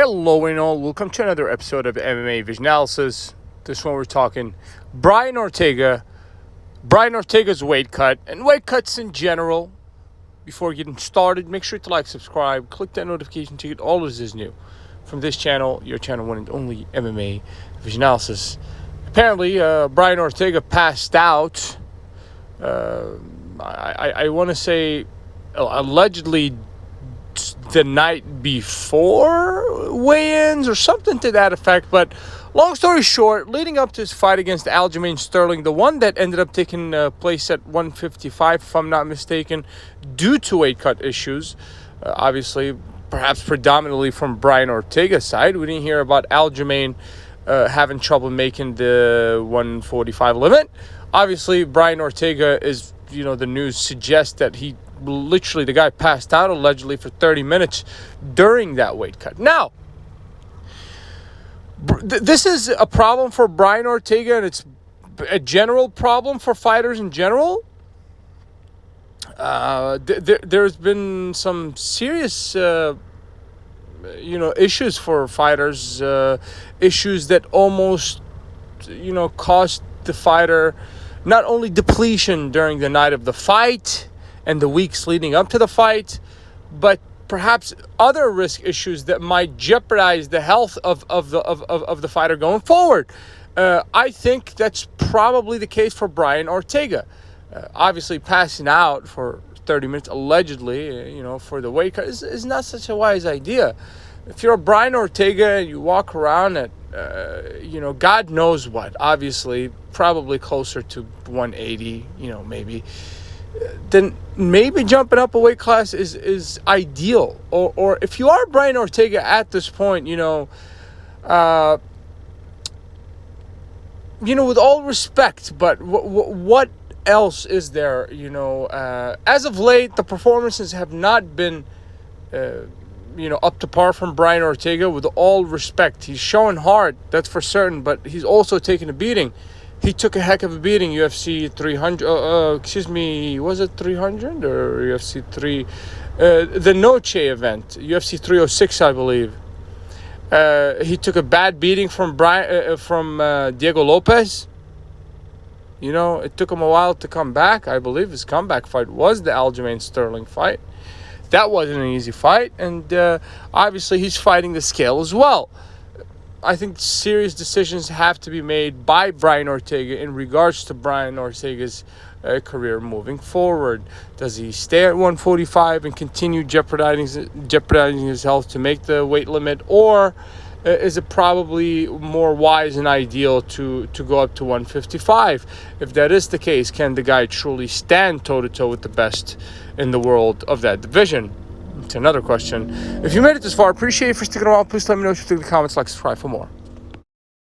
Hello and all, welcome to another episode of MMA Vision Analysis. This one we're talking Brian Ortega's weight cut, and weight cuts in general. Before getting started, make sure to like, subscribe, click that notification to get all of this new from this channel, your channel one and only MMA Vision Analysis. Apparently, Brian Ortega passed out, I want to say allegedly the night before weigh-ins or something to that effect. But long story short, leading up to his fight against Aljamain Sterling, the one that ended up taking place at 155, if I'm not mistaken, due to weight cut issues, obviously, perhaps predominantly from Brian Ortega's side. We didn't hear about Aljamain having trouble making the 145 limit. Obviously, Brian Ortega is, the news suggests that the guy passed out allegedly for 30 minutes during that weight cut. Now, this is a problem for Brian Ortega, and it's a general problem for fighters in general. There's been some serious, issues for fighters, issues that almost, cost the fighter not only depletion during the night of the fight and the weeks leading up to the fight, but perhaps other risk issues that might jeopardize the health of the fighter going forward. I think that's probably the case for Brian Ortega. Obviously, passing out for 30 minutes, allegedly, for the weight cut is not such a wise idea. If you're a Brian Ortega and you walk around at, God knows what, obviously, probably closer to 180, maybe, then maybe jumping up a weight class is ideal. Or if you are Brian Ortega at this point, with all respect, but what else is there? As of late, the performances have not been, up to par from Brian Ortega. With all respect, he's showing hard, that's for certain, but he's also taking a beating. He took a heck of a beating. UFC 300, was it 300 or UFC 3? The Noche event, UFC 306, I believe. He took a bad beating from Diego Lopez. It took him a while to come back. I believe his comeback fight was the Aljamain Sterling fight. That wasn't an easy fight, and obviously he's fighting the scale as well. I think serious decisions have to be made by Brian Ortega in regards to Brian Ortega's career moving forward. Does he stay at 145 and continue jeopardizing his health to make the weight limit, or is it probably more wise and ideal to go up to 155? If that is the case, can the guy truly stand toe-to-toe with the best in the world of that division? It's another question. If you made it this far, appreciate it for sticking around. Please let me know if you think in the comments, like, subscribe for more.